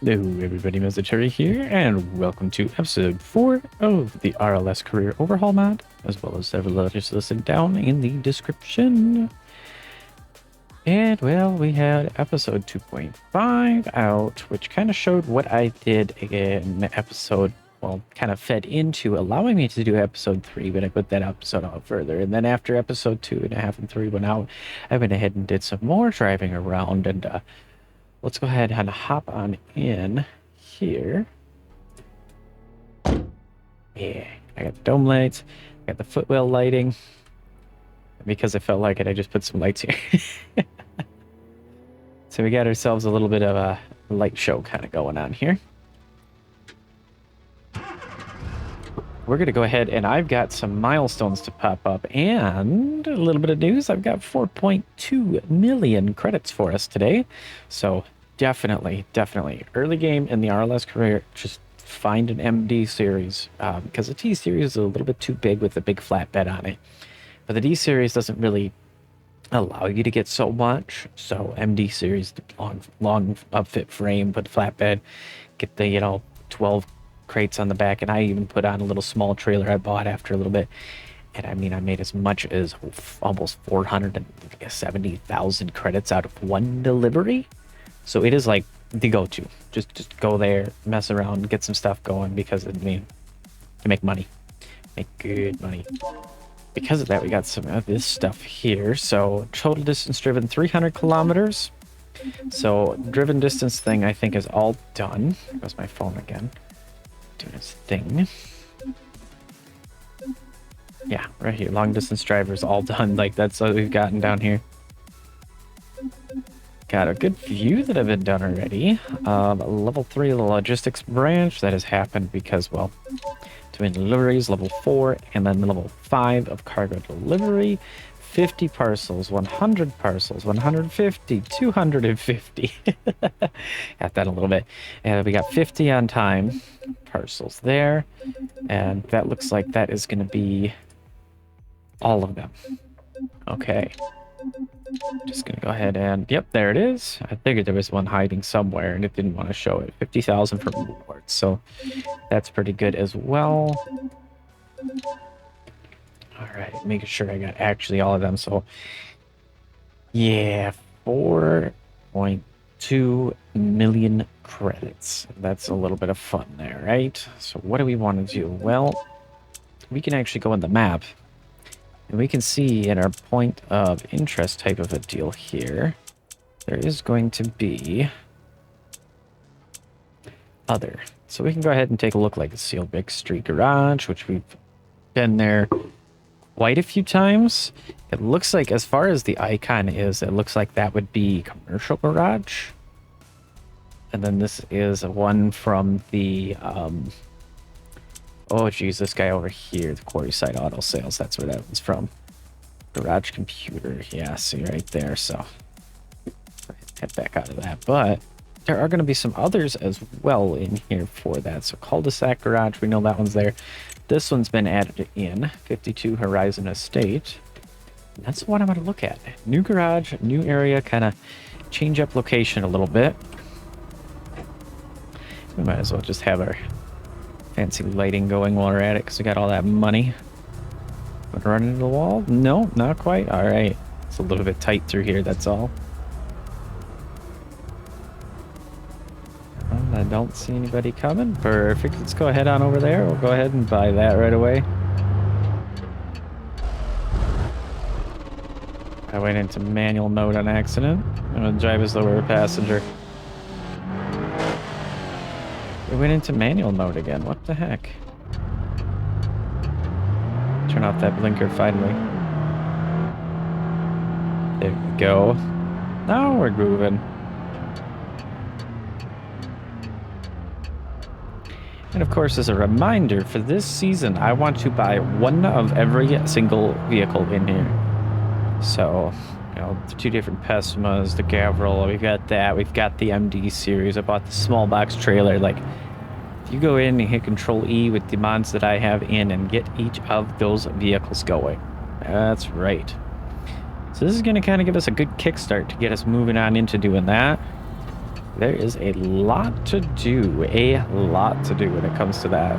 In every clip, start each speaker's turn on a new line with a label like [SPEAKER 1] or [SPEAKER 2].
[SPEAKER 1] Hello everybody, Tyre here, and welcome to episode 4 of the RLS Career Overhaul mod, as well as several others listed down in the description. And well, we had episode 2.5 out, which kind of showed what I did in episode, well, kind of fed into allowing me to do episode 3, but I put that episode out further. And then after episode 2.5 and 3 went out, I went ahead and did some more driving around, and let's go ahead and hop on in here. Yeah, I got the dome lights, I got the footwell lighting. Because I felt like it, I just put some lights here. So we got ourselves a little bit of a light show kind of going on here. We're going to go ahead, and I've got some milestones to pop up, and a little bit of news. I've got 4.2 million credits for us today. So definitely early game in the RLS career, just find an MD series, because the T series is a little bit too big with a big flatbed on it. But the D series doesn't really allow you to get so much. So MD series, long upfit frame, put flatbed, get the 12 crates on the back, and I even put on a little small trailer I bought after a little bit. And I mean, I made as much as almost 470,000 credits out of one delivery. So it is like the go-to. Just go there, mess around, get some stuff going, because I mean, you make money, make good money. Because of that, we got some of this stuff here. So total distance driven 300 kilometers. So driven distance thing I think is all done. There goes my phone again, doing its thing. Yeah, right here, long distance drivers all done. Like, that's what we've gotten down here. Got a good few that have been done already. Level 3 logistics branch, that has happened because, well, doing deliveries, level 4, and then level 5 of cargo delivery. 50 parcels, 100 parcels, 150, 250. Got that a little bit. And we got 50 on time parcels there. And that looks like that is going to be all of them. Okay. Just gonna go ahead and, yep, there it is. I figured there was one hiding somewhere and it didn't want to show it. 50,000 for rewards, so that's pretty good as well. All right, making sure I got actually all of them. So yeah, 4.2 million credits. That's a little bit of fun there, right? So what do we want to do? Well, we can actually go in the map. And we can see in our point of interest type of a deal here, there is going to be other. So we can go ahead and take a look, like the Seal Big Street Garage, which we've been there quite a few times. It looks like, as far as the icon is, it looks like that would be commercial garage. And then this is one from the oh geez, this guy over here, the Quarryside Auto Sales, that's where that one's from. Garage Computer, yeah, see right there. So head back out of that. But there are going to be some others as well in here for that. So Cul-de-sac Garage, we know that one's there. This one's been added in, 52 Horizon Estate. And that's what I'm going to look at. New garage, new area, kind of change up location a little bit. We might as well just have our fancy lighting going while we're at it, because we got all that money. Would run into the wall? No, not quite. All right. It's a little bit tight through here, that's all. Well, I don't see anybody coming. Perfect. Let's go ahead on over there. We'll go ahead and buy that right away. went into manual mode on accident. I'm gonna drive as though we were a passenger. It went into manual mode again. What the heck? Turn off that blinker finally. There we go. Now we're grooving. And of course, as a reminder, for this season, I want to buy one of every single vehicle in here. So, you know, the 2 different Pessimas, the Gavril, we've got that. We've got the MD series. I bought the small box trailer. Like, if you go in and hit Control E with the mods that I have in and get each of those vehicles going. That's right. So this is going to kind of give us a good kickstart to get us moving on into doing that. There is a lot to do, when it comes to that.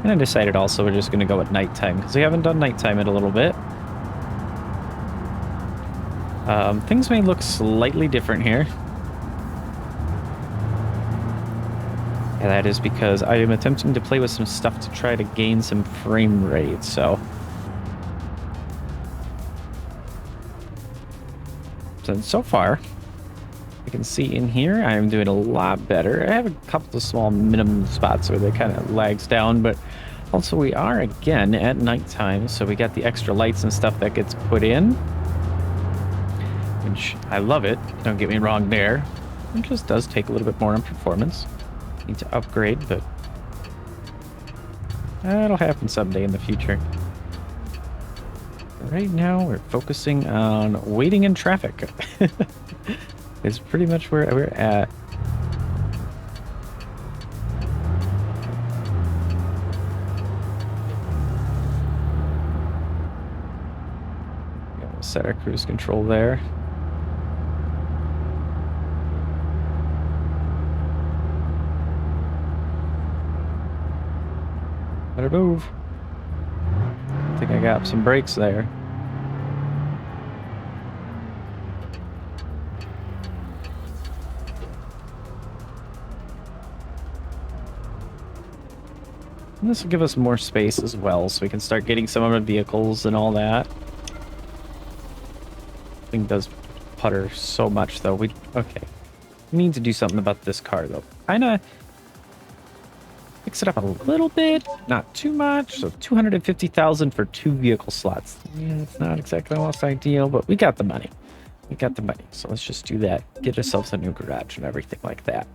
[SPEAKER 1] And I decided also we're just going to go at nighttime, because we haven't done nighttime in a little bit. Things may look slightly different here. And that is because I am attempting to play with some stuff to try to gain some frame rate, so far, you can see in here, I am doing a lot better. I have a couple of small minimum spots where they kind of lags down, but also we are, again, at nighttime, so we got the extra lights and stuff that gets put in, which I love it, don't get me wrong there. It just does take a little bit more on performance. Need to upgrade, but that'll happen someday in the future. Right now, we're focusing on waiting in traffic. It's pretty much where we're at. We'll set our cruise control there. Better move. I think I got some brakes there. And this will give us more space as well, so we can start getting some of our vehicles and all that. Thing does putter so much, though. Okay. We need to do something about this car, though. Kinda fix it up a little bit, not too much. So 250,000 for 2 vehicle slots. Yeah, it's not exactly the most ideal, but we got the money. We got the money, so let's just do that. Get ourselves a new garage and everything like that.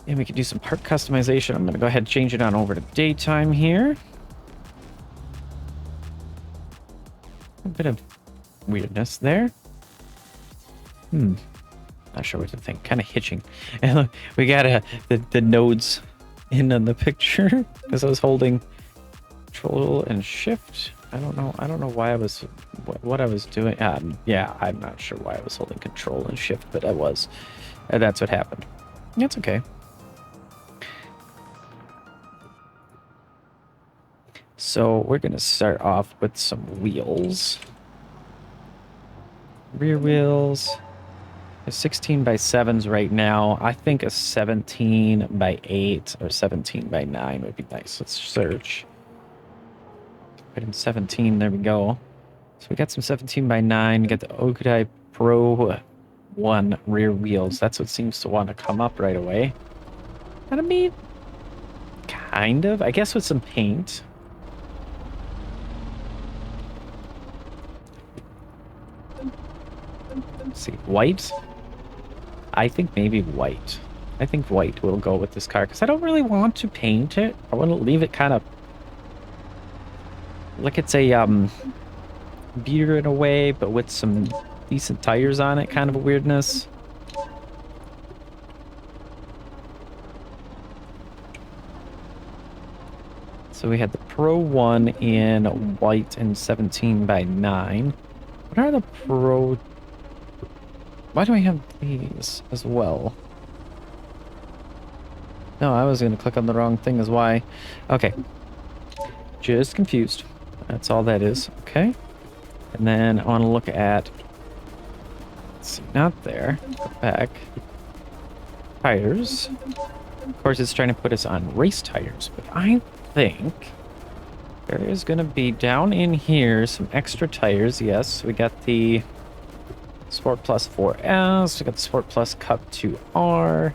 [SPEAKER 1] And we can do some part customization. I'm going to go ahead and change it on over to daytime here. A bit of weirdness there. Not sure what to think. Kind of hitching. And we got the nodes in on the picture because I was holding Control and Shift. I don't know why I was what I was doing. Yeah, I'm not sure why I was holding Control and Shift, but I was. And that's what happened. That's okay. So we're gonna start off with some wheels. Rear wheels. 16 by 7s right now. I think a 17 by 8 or 17 by 9 would be nice. Let's search. Put in 17. There we go. So we got some 17 by 9. We got the OC'd Pro 1 rear wheels. That's what seems to want to come up right away. And I mean, kind of. I guess with some paint. Let's see. White. I think maybe white. I think white will go with this car because I don't really want to paint it. I want to leave it kind of like it's a beater in a way, but with some decent tires on it, kind of a weirdness. So we had the Pro 1 in white and 17 by 9. What are the Pro? Why do I have these as well? No, I was going to click on the wrong thing is why. Okay. Just confused. That's all that is. Okay. And then I want to look at... Let's see, not there. Go back. tires. Of course, it's trying to put us on race tires, but I think there is going to be down in here some extra tires. Yes, we got the Sport Plus 4S, we got the Sport Plus Cup 2R.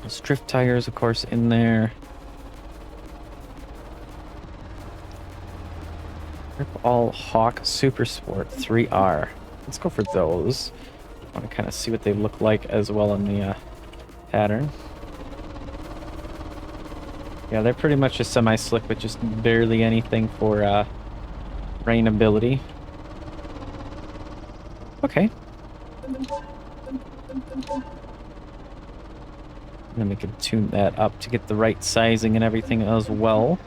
[SPEAKER 1] There's drift tires, of course, in there. Rip All Hawk Super Sport 3R. Let's go for those. I want to kind of see what they look like as well in the pattern. Yeah, they're pretty much just semi-slick with just barely anything for rain ability. Okay. And then we can tune that up to get the right sizing and everything as well.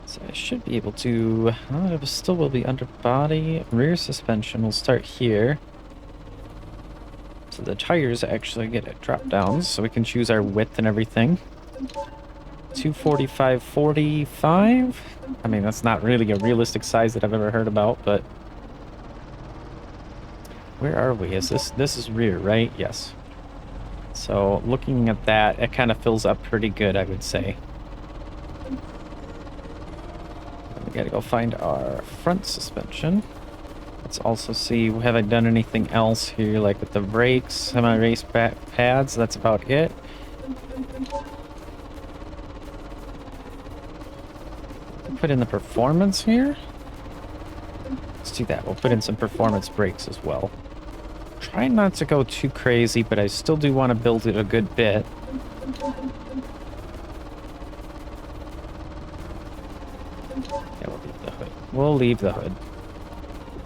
[SPEAKER 1] So I should be able to... it still will be under body. Rear suspension will start here. So the tires actually get it dropped down, so we can choose our width and everything. 245/45. I mean, that's not really a realistic size that I've ever heard about, but... Where are we? Is this is rear, right? Yes. So looking at that, it kind of fills up pretty good, I would say. We gotta go find our front suspension. Let's also see, have I done anything else here, like with the brakes, semi-race pads? That's about it. Put in the performance here. Let's do that. We'll put in some performance brakes as well. Try not to go too crazy, but I still do want to build it a good bit. Yeah, we'll leave the hood. We'll leave the hood.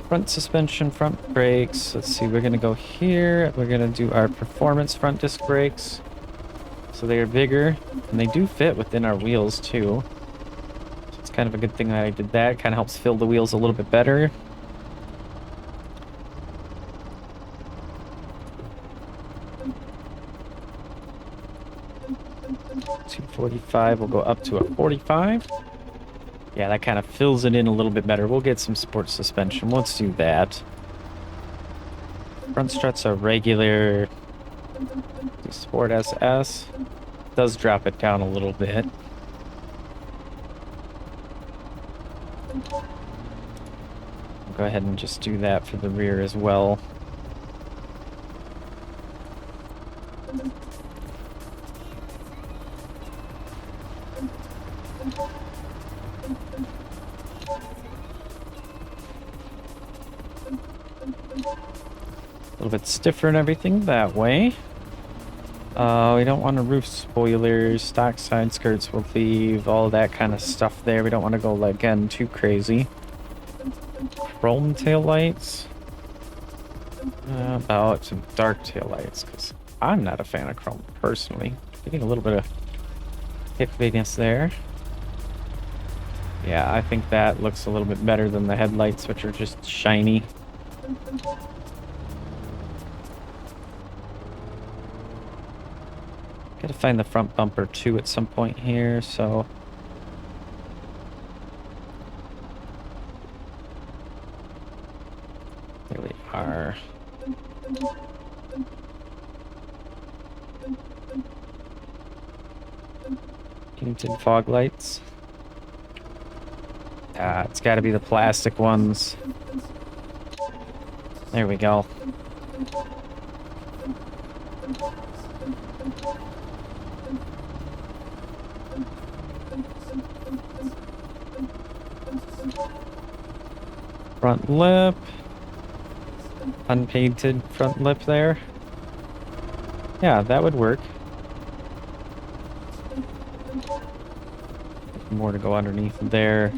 [SPEAKER 1] Front suspension, front brakes. Let's see, we're going to go here. We're going to do our performance front disc brakes. So they are bigger, and they do fit within our wheels too. So it's kind of a good thing that I did that. It kind of helps fill the wheels a little bit better. .245, we'll go up to a 45. Yeah, that kind of fills it in a little bit better. We'll get some sport suspension. Let's do that. Front struts are regular. The Sport SS does drop it down a little bit. I'll go ahead and just do that for the rear as well. A little bit stiffer and everything that way. We don't want a roof spoilers, stock side skirts will leave, all that kind of stuff there. We don't want to go, again, too crazy. Chrome tail lights. About some dark tail lights, because I'm not a fan of chrome personally. Getting a little bit of hip bigness there. Yeah, I think that looks a little bit better than the headlights, which are just shiny. Gotta find the front bumper too at some point here, so... There we are. Painted fog lights. It's gotta be the plastic ones. There we go. Front lip. Unpainted front lip there. Yeah, that would work. More to go underneath there.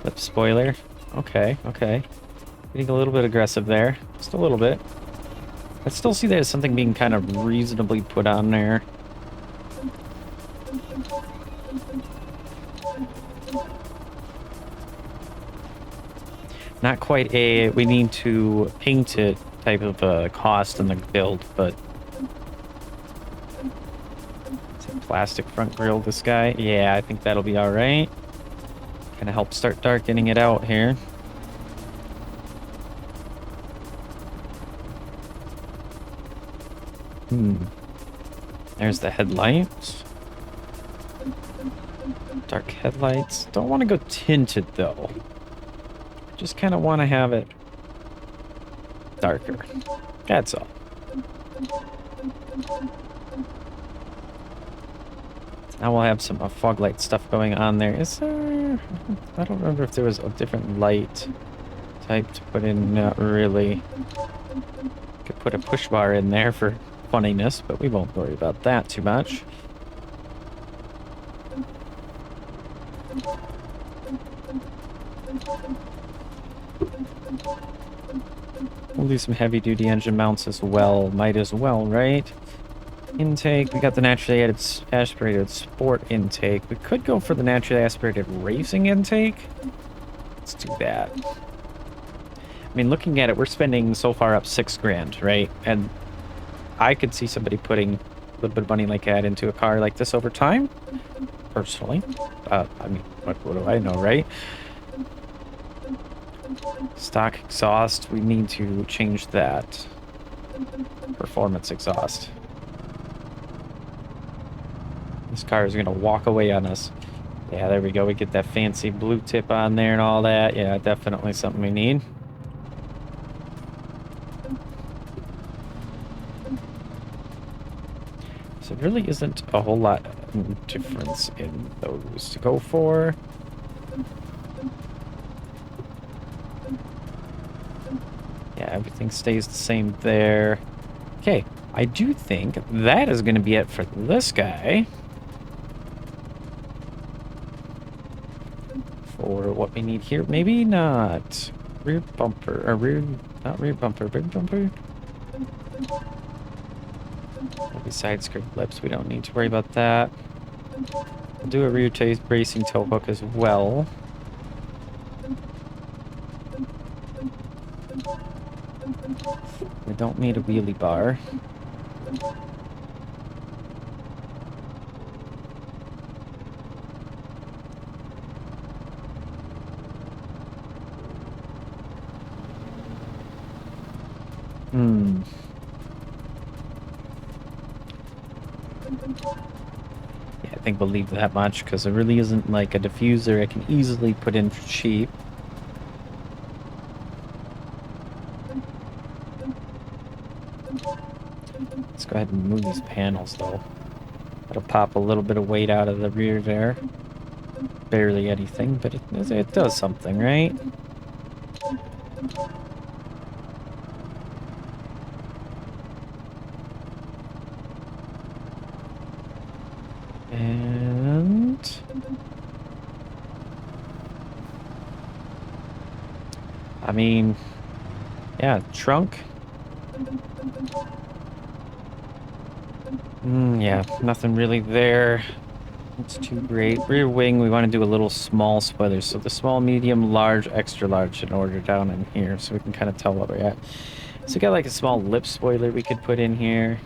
[SPEAKER 1] Lip spoiler. Okay, okay. Getting a little bit aggressive there. Just a little bit. I still see that as something being kind of reasonably put on there. Not quite a we need to paint it type of cost in the build, but plastic front grille this guy. Yeah, I think that'll be all right. Kind of help start darkening it out here. There's the headlights. Dark headlights. Don't want to go tinted though. Just kind of want to have it darker. That's all. Now we'll have some fog light stuff going on there. Is there... I don't remember if there was a different light type to put in. Not really. Could put a push bar in there for funniness, but we won't worry about that too much. We'll do some heavy-duty engine mounts as well. Might as well, right? Intake. We got the naturally aspirated sport intake. We could go for the naturally aspirated racing intake. Let's do that. I mean, looking at it, we're spending so far up $6 grand, right? And I could see somebody putting a little bit of money like that into a car like this over time, personally. I mean, what do I know, right? Stock exhaust, we need to change that. Performance exhaust. This car is going to walk away on us. Yeah, there we go. We get that fancy blue tip on there and all that. Yeah, definitely something we need. So there really isn't a whole lot of difference in those to go for. Yeah, everything stays the same there. Okay, I do think that is going to be it for this guy. For what we need here. Maybe not rear bumper, or rear, not rear bumper, rear bumper. Maybe side skirt lips, we don't need to worry about that. We'll do a rear racing tow hook as well. We don't need a wheelie bar. Yeah, I think we'll leave that much because there really isn't like a diffuser I can easily put in for cheap. Let's go ahead and move these panels though. That'll pop a little bit of weight out of the rear there. Barely anything, but it does something, right? And I mean, yeah, trunk. Yeah, nothing really there. It's too great. Rear wing, we want to do a little small spoiler. So the small, medium, large, extra large in order down in here so we can kind of tell what we're at. So we got like a small lip spoiler we could put in here.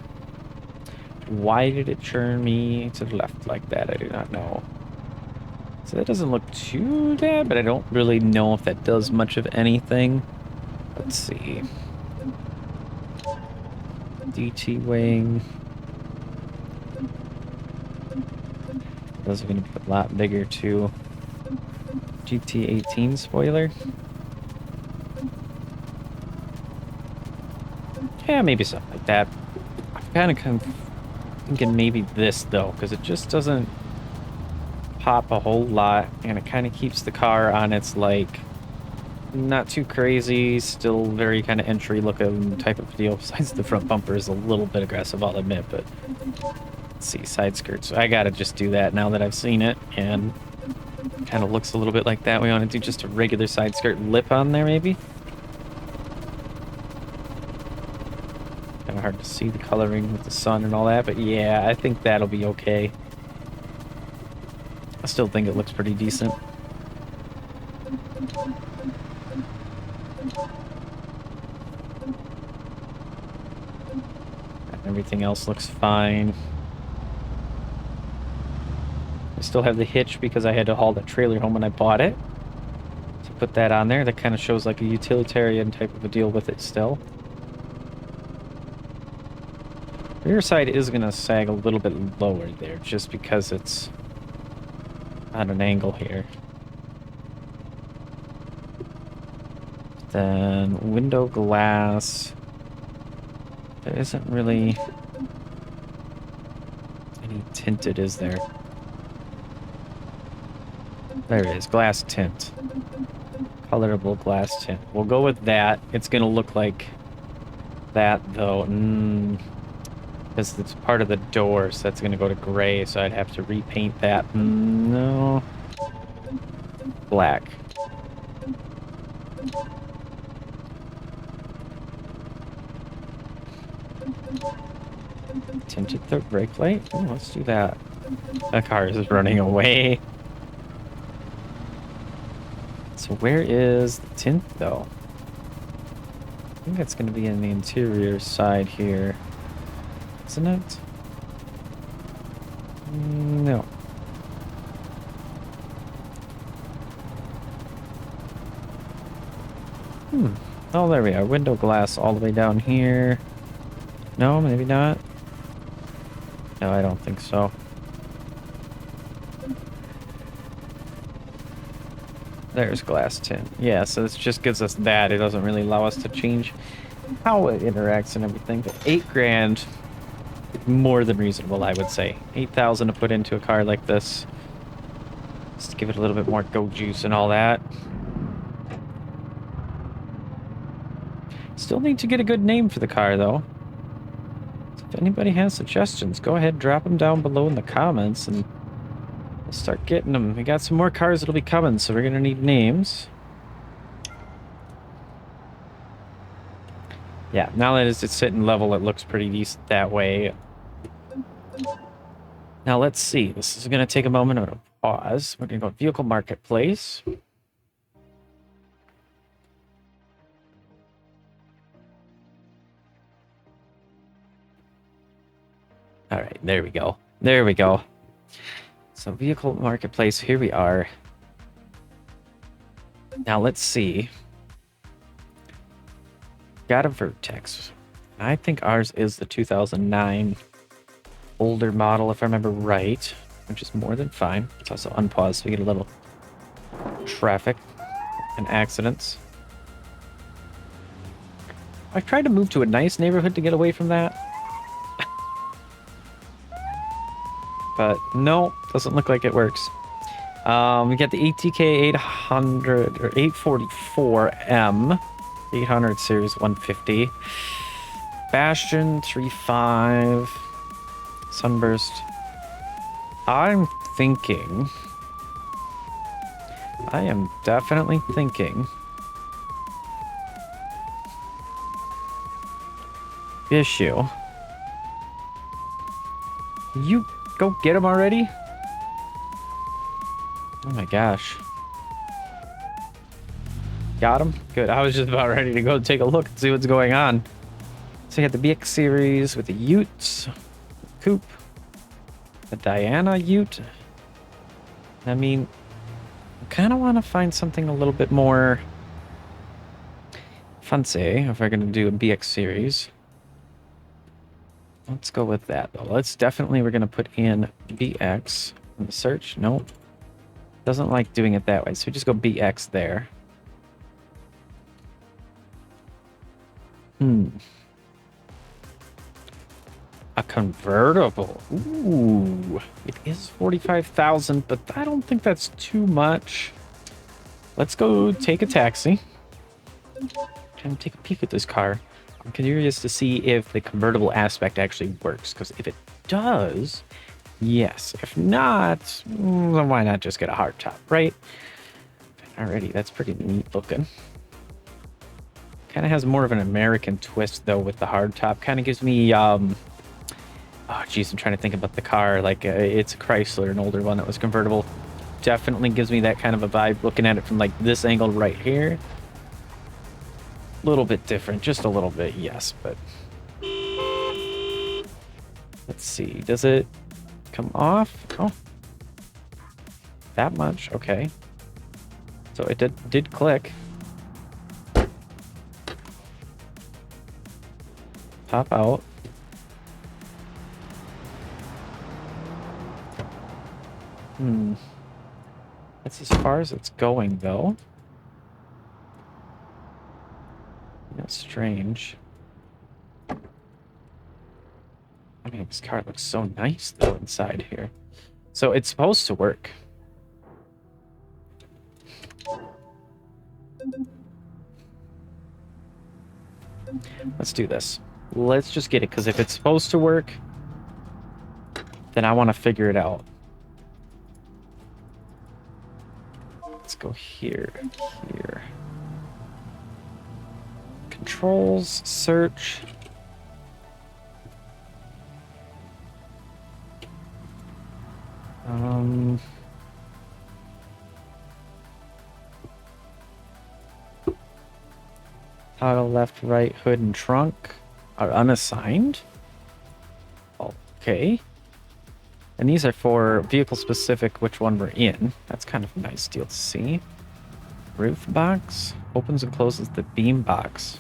[SPEAKER 1] Why did it turn me to the left like that? I do not know. So that doesn't look too bad, but I don't really know if that does much of anything. Let's see. DT wing. Those are going to be a lot bigger too. GT18 spoiler. Yeah, maybe something like that. I'm kind of thinking maybe this though, because it just doesn't pop a whole lot, and it kind of keeps the car on its like not too crazy, still very kind of entry looking type of deal. Besides the front bumper is a little bit aggressive, I'll admit, but let's see, side skirts. I gotta just do that now that I've seen it, and kind of looks a little bit like that. We want to do just a regular side skirt lip on there, maybe. Kind of hard to see the coloring with the sun and all that, but yeah, I think that'll be okay. I still think it looks pretty decent. Everything else looks fine. still have the hitch because I had to haul the trailer home when I bought it. So put that on there. That kind of shows like a utilitarian type of a deal with it still. Rear side is going to sag a little bit lower there just because it's at an angle here. Then window glass. There isn't really any tinted, is there? There it is, glass tint. Colorable glass tint. We'll go with that. It's going to look like that, though. Because it's part of the door, so that's going to go to gray, so I'd have to repaint that. No. Black. Tinted the brake light? Oh, let's do that. That car is running away. So where is the tint, though? I think it's going to be in the interior side here. Isn't it? No. Oh, there we are. Window glass all the way down here. No, maybe not. No, I don't think so. There's glass tint. Yeah, so this just gives us that. It doesn't really allow us to change how it interacts and everything. But $8,000, more than reasonable, I would say. $8,000 to put into a car like this. Just to give it a little bit more go juice and all that. Still need to get a good name for the car, though. So if anybody has suggestions, go ahead, drop them down below in the comments, and we'll start getting them. We got some more cars that'll be coming, so we're going to need names. Yeah, now that it's sitting level, it looks pretty decent that way. Now let's see. This is going to take a moment. I'm going to pause. We're going to go Vehicle Marketplace. All right, there we go. There we go. So Vehicle Marketplace, here we are. Now let's see. Got a Vertex. I think ours is the 2009 older model, if I remember right, which is more than fine. It's also unpaused, so we get a little traffic and accidents. I tried to move to a nice neighborhood to get away from that. But no, doesn't look like it works. We got the ATK 800 or 844M, 800 series 150, Bastion 35, Sunburst. I'm thinking. I am definitely thinking. Issue. You go get him already? Oh my gosh. Got him? Good. I was just about ready to go take a look and see what's going on. So you got the BX series with the Utes, Coupe, the Diana Ute. I mean, I kind of want to find something a little bit more fancy if we're going to do a BX series. Let's go with that, though. We're going to put in BX in the search. Nope. Doesn't like doing it that way, so we just go BX there. A convertible. Ooh. It is 45,000, but I don't think that's too much. Let's go take a taxi. And take a peek at this car. I'm curious to see if the convertible aspect actually works, because if it does, yes. If not, then why not just get a hardtop, right? Alrighty, that's pretty neat looking. Kind of has more of an American twist, though, with the hardtop. Kind of gives me, oh, geez, I'm trying to think about the car. Like, it's a Chrysler, an older one that was convertible. Definitely gives me that kind of a vibe looking at it from, like, this angle right here. Little bit different, just a little bit, yes, but let's see, does it come off? Oh, That much, okay. So it did click. Pop out. That's as far as it's going, though. That's strange. I mean, this car looks so nice, though, inside here. So it's supposed to work. Let's do this. Let's just get it, because if it's supposed to work, then I want to figure it out. Let's go here, here. Controls, search. Toggle left, right, hood, and trunk are unassigned. Okay. And these are for vehicle specific, which one we're in. That's kind of a nice deal to see. Roof box opens and closes the beam box.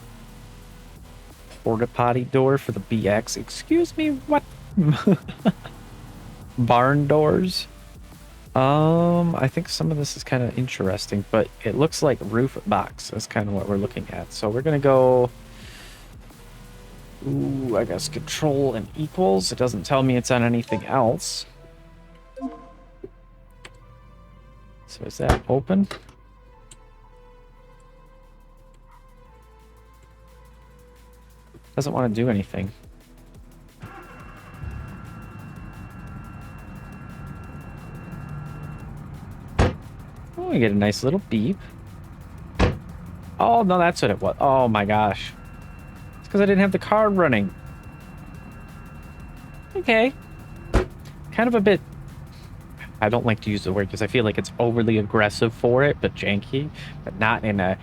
[SPEAKER 1] Porta potty door for the BX. Excuse me, what? Barn doors. I think some of this is kind of interesting, but it looks like roof box is kind of what we're looking at. So we're gonna go. Ooh, I guess control and equals. It doesn't tell me it's on anything else. So is that open? Doesn't want to do anything. Oh, we get a nice little beep. Oh, no, that's what it was. Oh my gosh. It's because I didn't have the card running. Okay. Kind of a bit... I don't like to use the word because I feel like it's overly aggressive for it, but janky. But not in a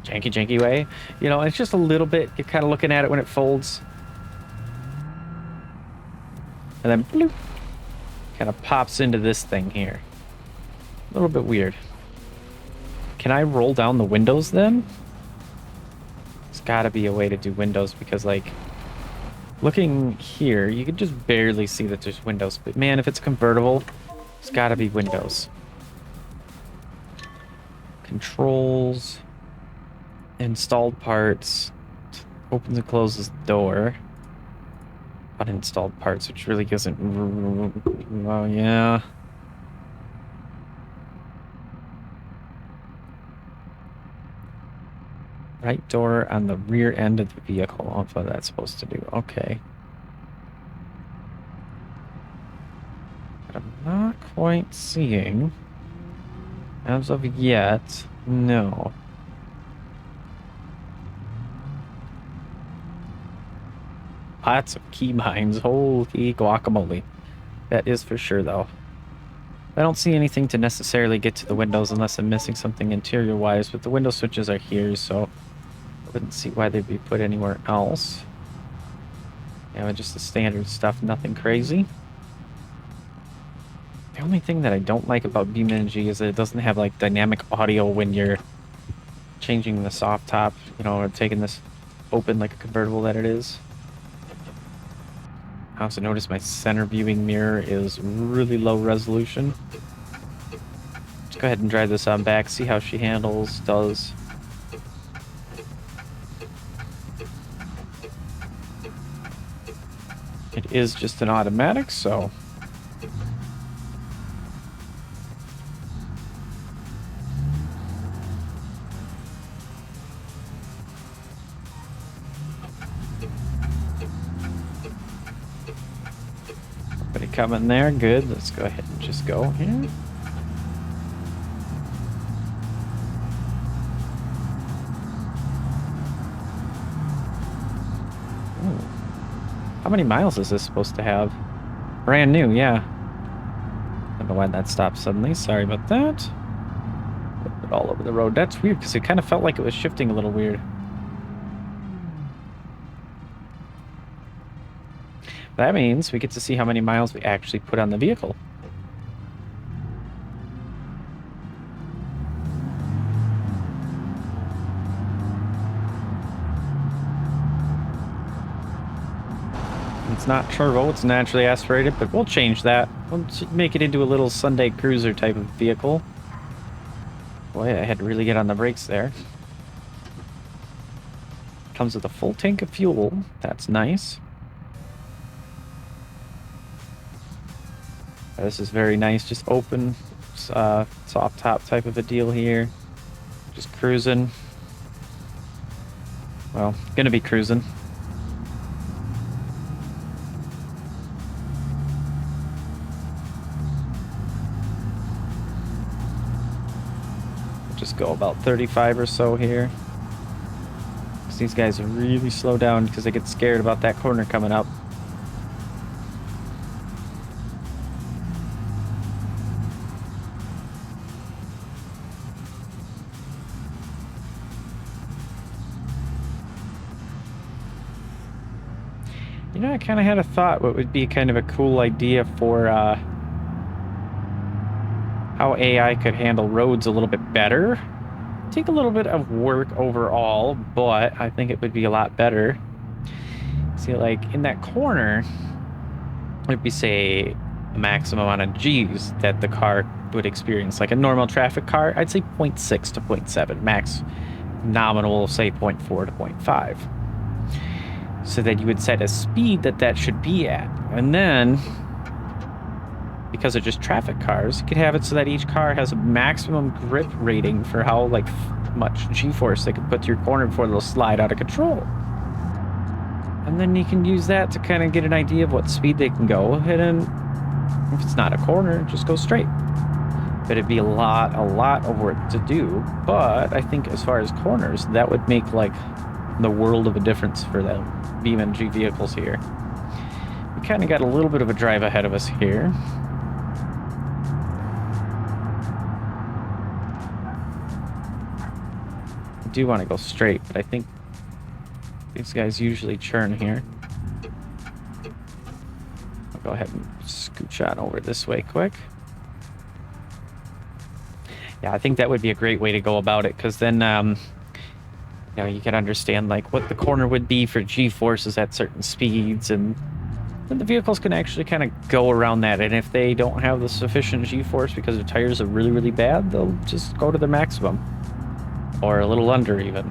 [SPEAKER 1] janky way. You know, it's just a little bit... You're kind of looking at it when it folds. And then bloop, kind of pops into this thing here. A little bit weird. Can I roll down the windows then? There's got to be a way to do windows because, like, looking here, you can just barely see that there's windows. But man, if it's convertible, there's got to be windows. Controls. Installed parts. Opens and closes the door. Uninstalled parts, which really isn't... Oh, yeah. Right door on the rear end of the vehicle. That's what that's supposed to do. Okay. But I'm not quite seeing, as of yet, no. Lots of keybinds. Holy guacamole. That is for sure, though. I don't see anything to necessarily get to the windows unless I'm missing something interior-wise, but the window switches are here, so I wouldn't see why they'd be put anywhere else. Yeah, just the standard stuff, nothing crazy. The only thing that I don't like about BeamNG is that it doesn't have, like, dynamic audio when you're changing the soft top, you know, or taking this open like a convertible that it is. I also notice my center viewing mirror is really low resolution. Let's go ahead and drive this on back, see how she does. It is just an automatic, so... coming there, good. Let's go ahead and just go here. Ooh. How many miles is this supposed to have? Brand new, yeah. I don't know why that stopped suddenly. Sorry about that. Put it all over the road. That's weird because it kind of felt like it was shifting a little weird. That means we get to see how many miles we actually put on the vehicle. It's not turbo, it's naturally aspirated, but we'll change that. We'll make it into a little Sunday cruiser type of vehicle. Boy, I had to really get on the brakes there. Comes with a full tank of fuel. That's nice. This is very nice, just open, soft top type of a deal here. Just cruising. Well, gonna be cruising. Just go about 35 or so here. Because these guys are really slow down because they get scared about that corner coming up. You know, I kind of had a thought what would be kind of a cool idea for how AI could handle roads a little bit better. Take a little bit of work overall, but I think it would be a lot better. See, like in that corner, it'd be, say, a maximum amount of G's that the car would experience. Like a normal traffic car, I'd say 0.6 to 0.7. Max nominal, say 0.4 to 0.5. So that you would set a speed that should be at. And then, because of just traffic cars, you could have it so that each car has a maximum grip rating for how much G-force they can put to your corner before they'll slide out of control. And then you can use that to kind of get an idea of what speed they can go. And then, if it's not a corner, just go straight. But it'd be a lot of work to do. But I think as far as corners, that would make the world of a difference for the BeamNG vehicles here. We kind of got a little bit of a drive ahead of us here. I do want to go straight, but I think these guys usually churn here. I'll go ahead and scooch on over this way quick. Yeah, I think that would be a great way to go about it, because then you know, you can understand what the corner would be for G-forces at certain speeds, and then the vehicles can actually kind of go around that. And if they don't have the sufficient G-force because their tires are really, really bad, they'll just go to the maximum, or a little under even.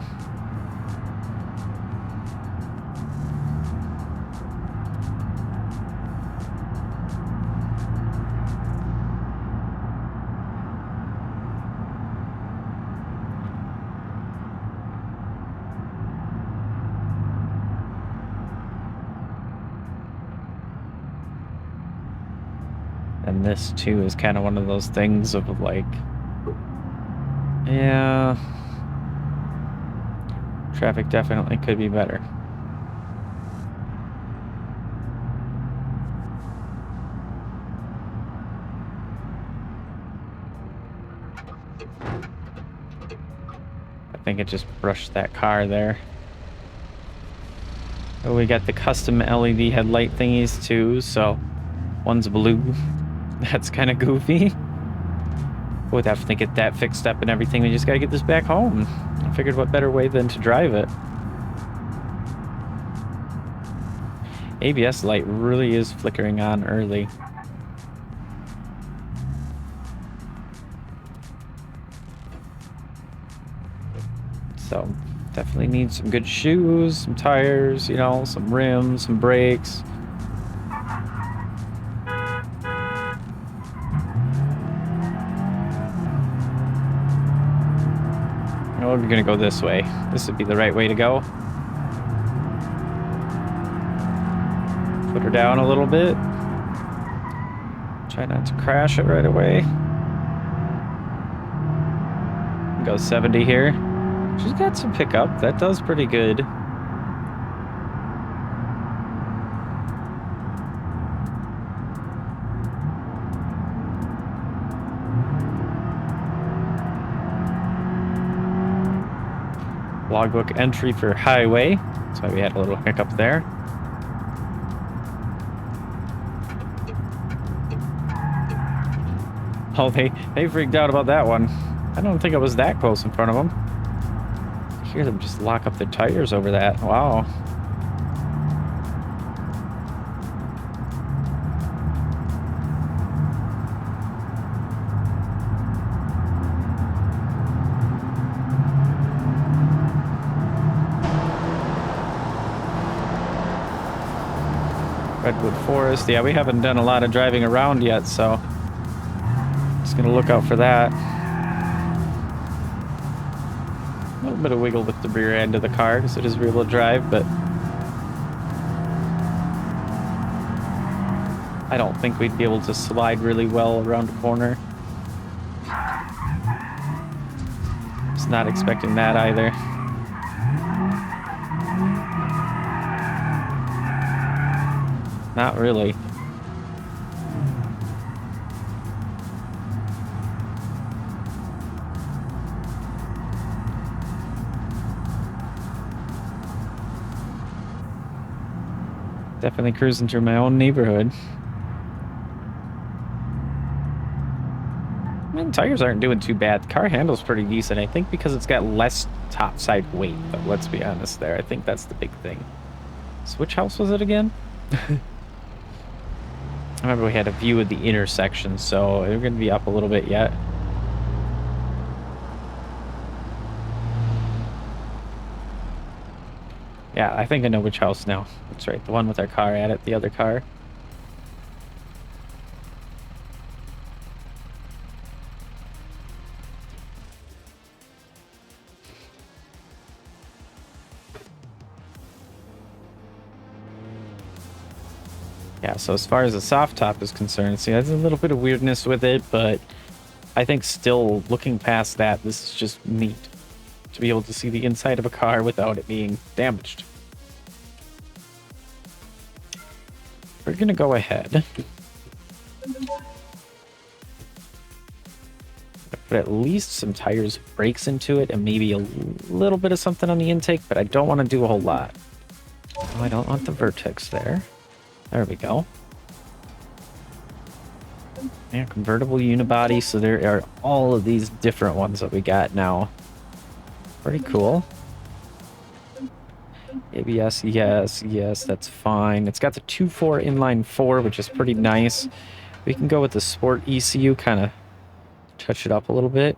[SPEAKER 1] And this too is kind of one of those things of yeah, traffic definitely could be better. I think it just brushed that car there. Oh, we got the custom LED headlight thingies too, so one's blue. That's kind of goofy. We'd have to get that fixed up and everything. We just gotta get this back home. I figured what better way than to drive it. ABS light really is flickering on early. So definitely need some good shoes, some tires, you know, some rims, some brakes. Oh, we're gonna go this way. This would be the right way to go. Put her down a little bit. Try not to crash it right away. Go 70 here. She's got some pickup. That does pretty good. Logbook entry for highway. That's why we had a little hiccup there. Oh, they freaked out about that one. I don't think I was that close in front of them. I hear them just lock up their tires over that. Wow. Redwood Forest. Yeah, we haven't done a lot of driving around yet, so just gonna look out for that. A little bit of wiggle with the rear end of the car because it is rear-wheel drive, but I don't think we'd be able to slide really well around a corner. Just not expecting that either. Not really. Definitely cruising through my own neighborhood. I mean, tires aren't doing too bad. The car handles pretty decent, I think, because it's got less topside weight, but let's be honest there. I think that's the big thing. So which house was it again? I remember we had a view of the intersection, so we're going to be up a little bit yet. Yeah, I think I know which house now. That's right, the one with our car at it, the other car. Yeah, so as far as the soft top is concerned, see, there's a little bit of weirdness with it, but I think still looking past that, this is just neat to be able to see the inside of a car without it being damaged. We're gonna go ahead. Put at least some tires, brakes into it, and maybe a little bit of something on the intake, but I don't want to do a whole lot. Oh, I don't want the vertex there. There we go. Yeah, convertible unibody, so there are all of these different ones that we got now. Pretty cool. ABS, yes, that's fine. It's got the 2.4 inline 4, which is pretty nice. We can go with the Sport ECU, kind of touch it up a little bit.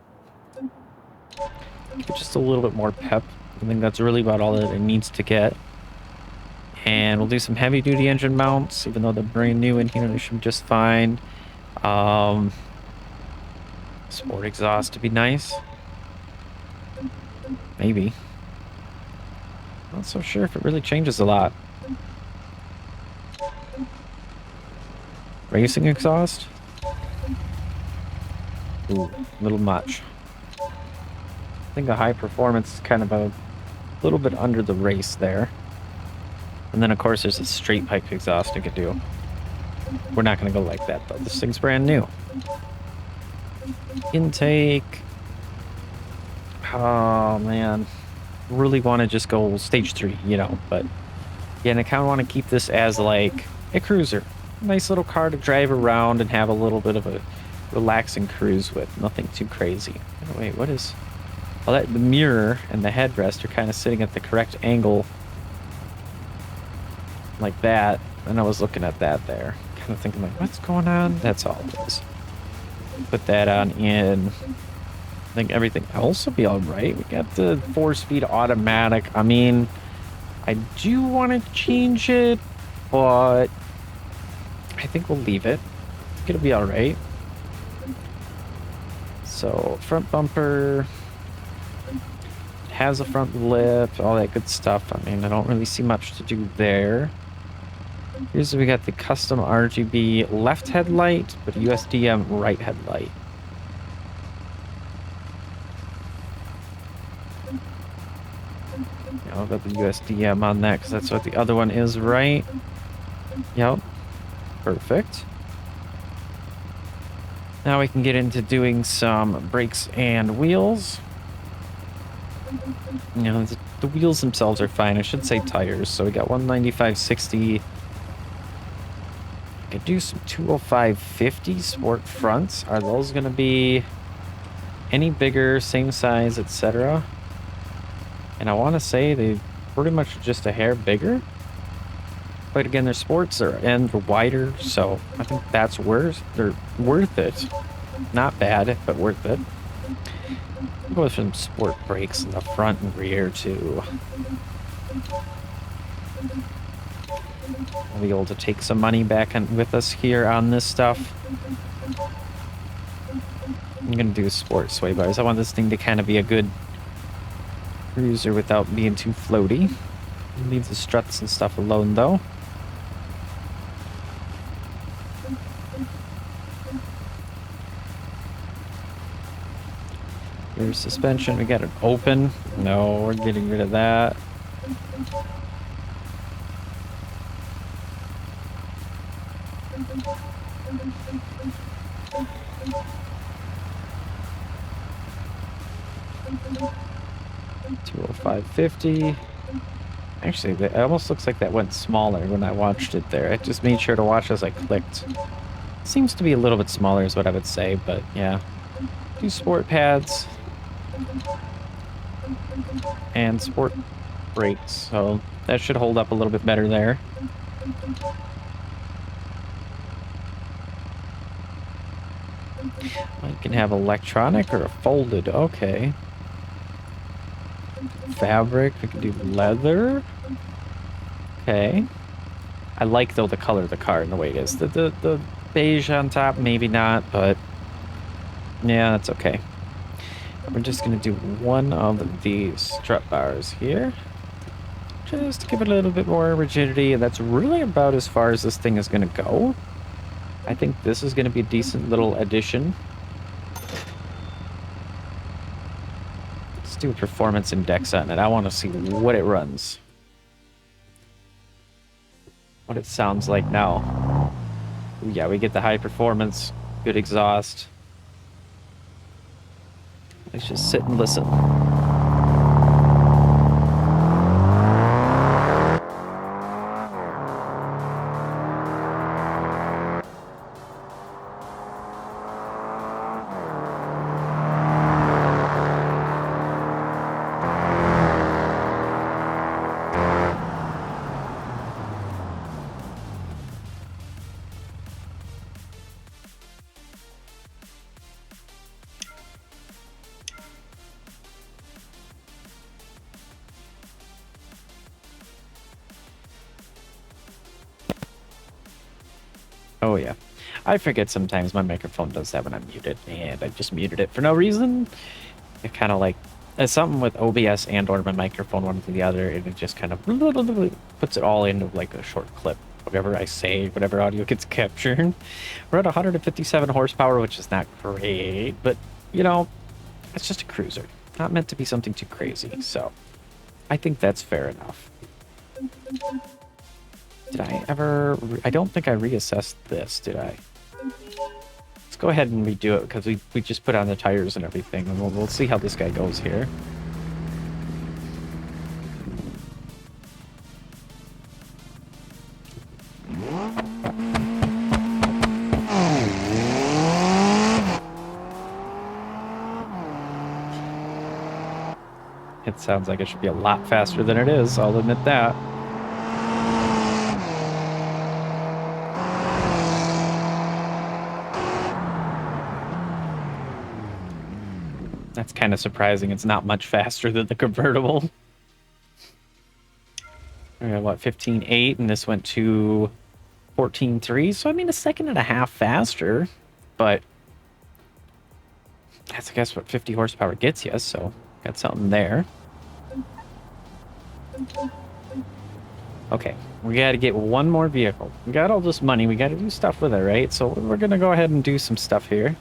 [SPEAKER 1] Give it just a little bit more pep. I think that's really about all that it needs to get. And we'll do some heavy duty engine mounts, even though they're brand new in here, they should be just fine. Sport exhaust to be nice. Maybe. Not so sure if it really changes a lot. Racing exhaust? Ooh, a little much. I think a high performance is kind of a little bit under the race there. And then, of course, there's a straight pipe exhaust you could do. We're not going to go like that, though. This thing's brand new. Intake. Oh, man. Really want to just go stage 3, you know. But, yeah, and I kind of want to keep this as, like, a cruiser. Nice little car to drive around and have a little bit of a relaxing cruise with. Nothing too crazy. Oh, wait, what is... Well, the mirror and the headrest are kind of sitting at the correct angle. Like that, and I was looking at that there, kind of thinking like, what's going on? That's all it is. Put that on in. I think everything else will be all right. We got the 4-speed automatic. I mean, I do want to change it, but I think we'll leave it. I think it'll be all right. So front bumper has a front lip, all that good stuff. I mean, I don't really see much to do there. Here's we got the custom RGB left headlight, but USDM right headlight. Yeah, I've got the USDM on that because that's what the other one is, right? Yep. Perfect. Now we can get into doing some brakes and wheels. You know, the wheels themselves are fine. I should say tires. So we got 195/60. Could do some 205/50 sport fronts. Are those going to be any bigger, same size, etc.? And I want to say they pretty much just a hair bigger. But again, their sports are and wider, so I think that's worth. They're worth it. Not bad, but worth it. I'll go with some sport brakes in the front and rear too. We'll be able to take some money back with us here on this stuff. I'm gonna do sport sway bars. I want this thing to kind of be a good cruiser without being too floaty. Leave the struts and stuff alone though. Rear suspension, we got it open. No, we're getting rid of that. $205.50. Actually, it almost looks like that went smaller when I watched it there. I just made sure to watch as I clicked. Seems to be a little bit smaller is what I would say, but yeah. 2 sport pads. And sport brakes, so that should hold up a little bit better there. You can have electronic or a folded, okay. Fabric, we can do leather. Okay. I like, though, the color of the car and the way it is. The beige on top, maybe not, but yeah, that's okay. We're just going to do one of these strut bars here. Just to give it a little bit more rigidity, and that's really about as far as this thing is going to go. I think this is going to be a decent little addition. Let's do a performance index on it. I want to see what it runs. What it sounds like now. Ooh, yeah, we get the high performance, good exhaust. Let's just sit and listen. Oh yeah, I forget sometimes my microphone does that when I'm muted, and I just muted it for no reason. It kind of like, it's something with OBS and or my microphone, one or the other, and it just kind of puts it all into like a short clip. Whatever I say, whatever audio gets captured. We're at 157 horsepower, which is not great, but you know, it's just a cruiser. Not meant to be something too crazy, so I think that's fair enough. Did I ever... I don't think I reassessed this, did I? Let's go ahead and redo it, because we just put on the tires and everything, and we'll see how this guy goes here. It sounds like it should be a lot faster than it is, I'll admit that. That's kind of surprising. It's not much faster than the convertible. What, 15.8, and this went to 14.3. So, I mean, 1.5 seconds faster. But that's, I guess, what 50 horsepower gets you. So, got something there. Okay, we got to get one more vehicle. We got all this money. We got to do stuff with it, right? So, we're going to go ahead and do some stuff here.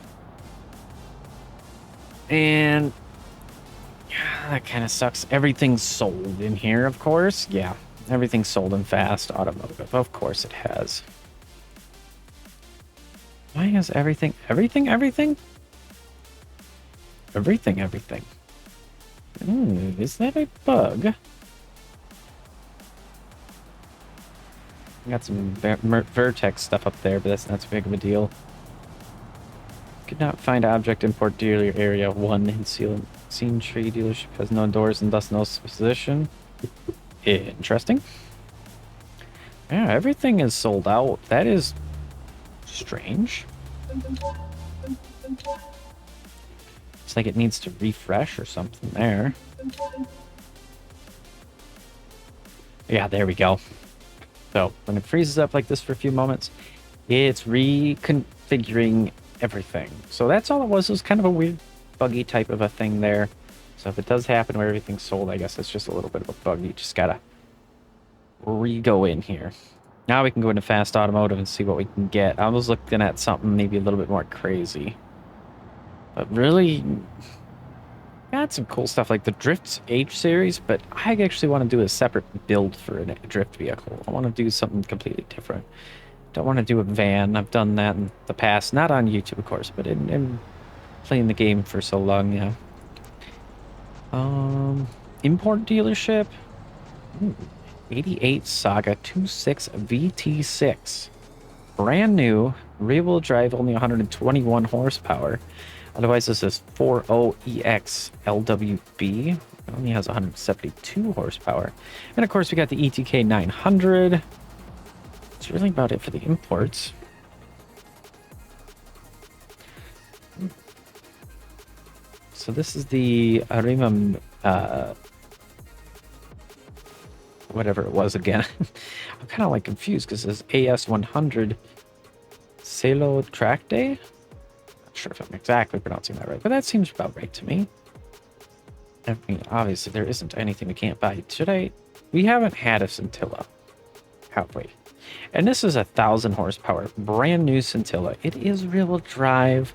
[SPEAKER 1] And yeah, that kind of sucks. Everything's sold in here, of course. Yeah, everything's sold in Fast Automotive. Of course it has. Why is everything? Is that a bug? Got some Vertex stuff up there, but that's not so big of a deal. Could not find object import dealer area 1 in scene tree dealership has no doors and thus no position. Interesting. Yeah, everything is sold out. That is strange. It's like it needs to refresh or something there. Yeah, there we go. So when it freezes up like this for a few moments, it's reconfiguring everything. So that's all it was kind of a weird buggy type of a thing there. So if it does happen where everything's sold, I guess it's just a little bit of a bug. You just gotta re-go in here. Now we can go into fast automotive and see what we can get. I was looking at something maybe a little bit more crazy. But really, got some cool stuff like the Drift H series, but I actually want to do a separate build for a drift vehicle. I want to do something completely different. Don't want to do a van. I've done that in the past, not on YouTube, of course, but in playing the game for so long, yeah. Import dealership. Ooh, 88 Saga 26 VT6. Brand new, rear-wheel drive, only 121 horsepower. Otherwise, this is 40EX LWB. It only has 172 horsepower. And of course, we got the ETK 900. That's really about it for the imports. So this is the Arima, whatever it was again. I'm kind of like confused because it says AS100 Celo Track Day. Not sure if I'm exactly pronouncing that right, but that seems about right to me. I mean, obviously there isn't anything we can't buy today. We haven't had a Scintilla, have we? And this is 1,000 horsepower, brand new Scintilla. It is rear-wheel drive,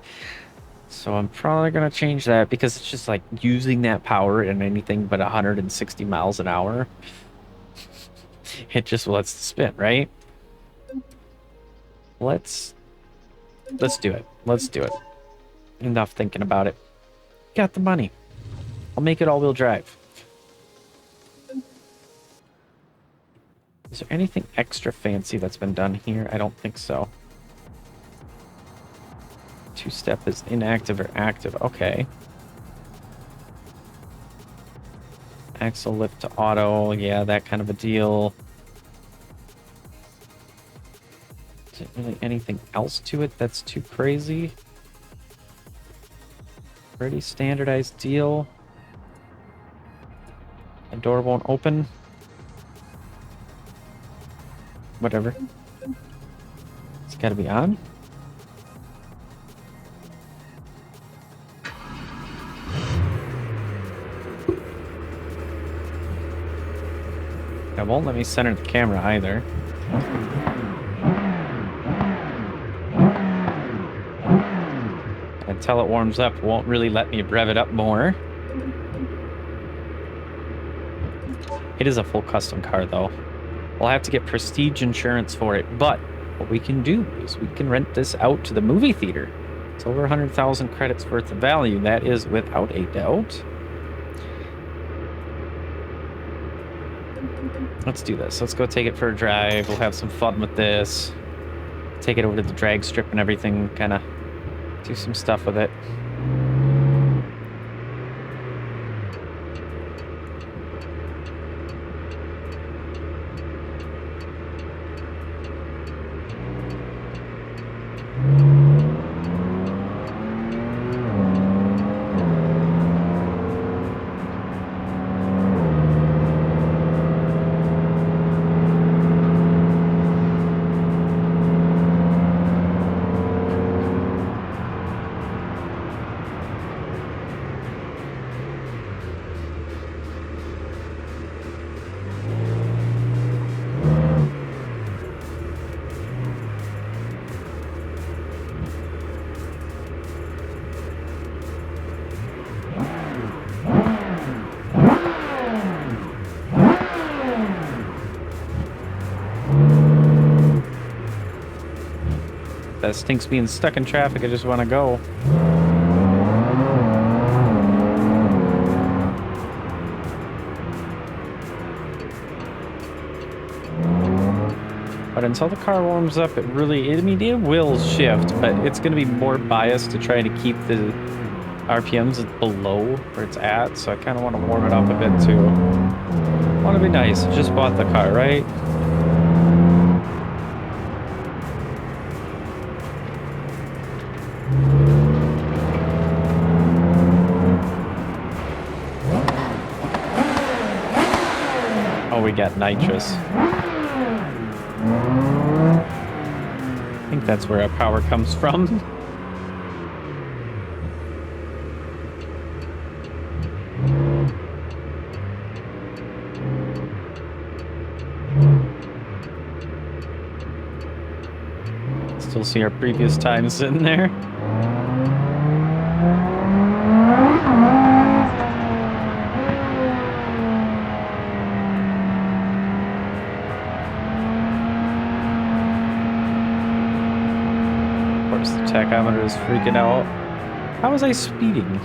[SPEAKER 1] so I'm probably gonna change that because it's just like using that power in anything but 160 miles an hour. It just lets it spin, right? Let's do it. Let's do it. Enough thinking about it. Got the money. I'll make it all-wheel drive. Is there anything extra fancy that's been done here? I don't think so. Two-step is inactive or active. Okay. Axle lift to auto. Yeah, that kind of a deal. Isn't really anything else to it that's too crazy. Pretty standardized deal. The door won't open. Whatever. It's gotta be on. It won't let me center the camera either. Until it warms up, it won't really let me rev it up more. It is a full custom car though. We'll have to get prestige insurance for it, but what we can do is we can rent this out to the movie theater. It's over 100,000 credits worth of value. That is without a doubt. Let's do this. Let's go take it for a drive. We'll have some fun with this. Take it over to the drag strip and everything. Kind of do some stuff with it. That stinks being stuck in traffic. I just want to go. But until the car warms up, it really, I mean, it will shift, but it's going to be more biased to try to keep the RPMs below where it's at. So I kind of want to warm it up a bit too. Want to be nice. Just bought the car, right? Oh, we got nitrous. I think that's where our power comes from. Still see our previous time sitting there. Of course, the tachometer is freaking out. How was I speeding?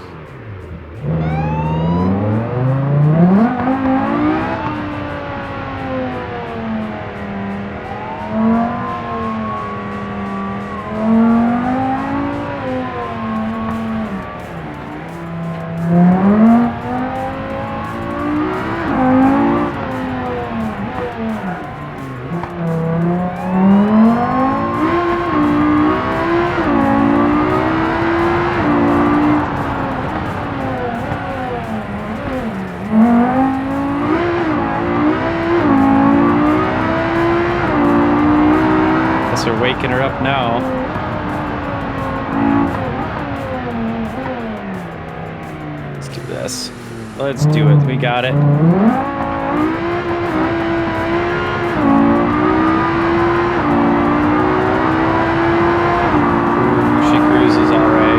[SPEAKER 1] They're waking her up now. Let's do this. Let's do it. We got it. Ooh, she cruises all right.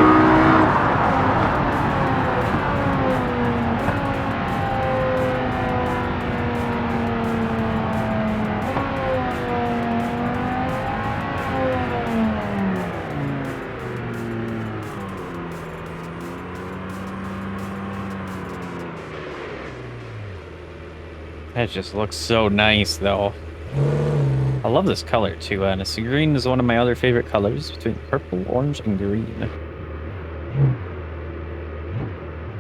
[SPEAKER 1] That just looks so nice, though. I love this color, too, honestly. Green is one of my other favorite colors, between purple, orange, and green.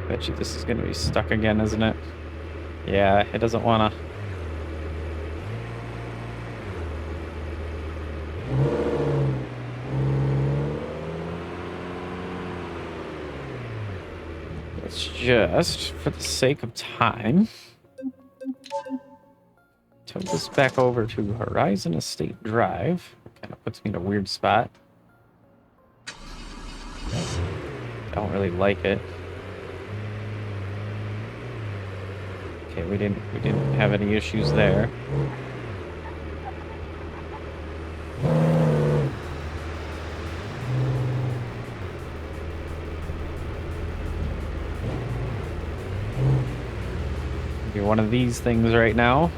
[SPEAKER 1] Bet you this is going to be stuck again, isn't it? Yeah, it doesn't want to. Let's just, for the sake of time, tilt this back over to Horizon Estate Drive. Kind of puts me in a weird spot. Don't really like it. Okay, we didn't have any issues there. Do one of these things right now.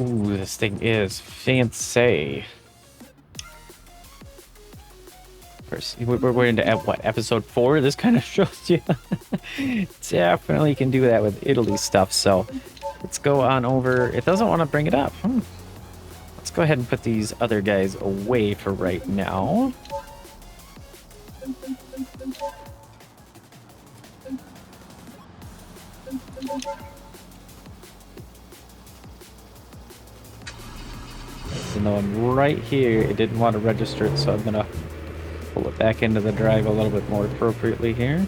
[SPEAKER 1] Ooh, this thing is fancy. First, we're into what, episode 4? This kind of shows you. Definitely can do that with Italy stuff. So let's go on over. It doesn't want to bring it up. Let's go ahead and put these other guys away for right now. Even though I'm right here, it didn't want to register it, so I'm gonna pull it back into the drive a little bit more appropriately here.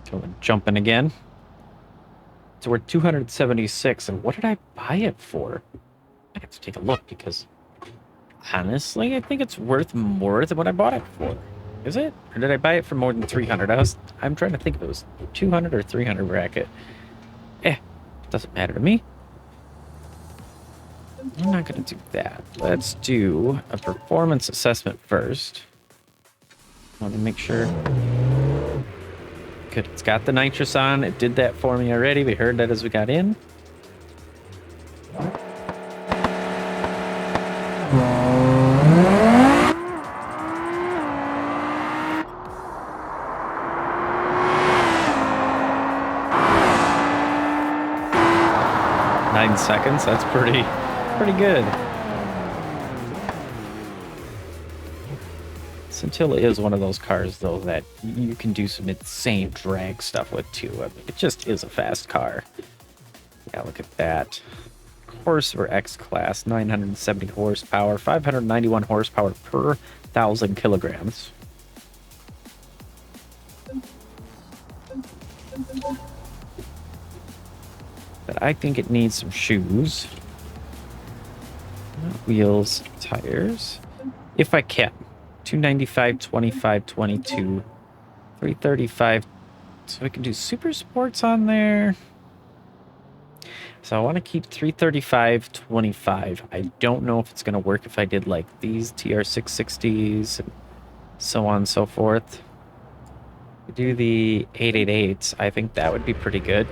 [SPEAKER 1] So jumping again. So we're 276, and what did I buy it for? I have to take a look because honestly, I think it's worth more than what I bought it for. Is it? Or did I buy it for more than 300? I'm trying to think if it was 200 or 300 bracket. Doesn't matter to me. I'm not going to do that. Let's do a performance assessment first. I want to make sure. Good. It's got the nitrous on. It did that for me already. We heard that as we got in. Seconds. That's pretty good. Scintilla is one of those cars, though, that you can do some insane drag stuff with, too. I mean, it just is a fast car. Yeah, look at that. course, we're X-Class, 970 horsepower, 591 horsepower per 1,000 kilograms. But I think it needs some shoes. Wheels, tires. If I can. 295, 25, 22, 335. So we can do super sports on there. So I want to keep 335, 25. I don't know if it's going to work if I did like these TR660s and so on and so forth. Do the 888s. I think that would be pretty good.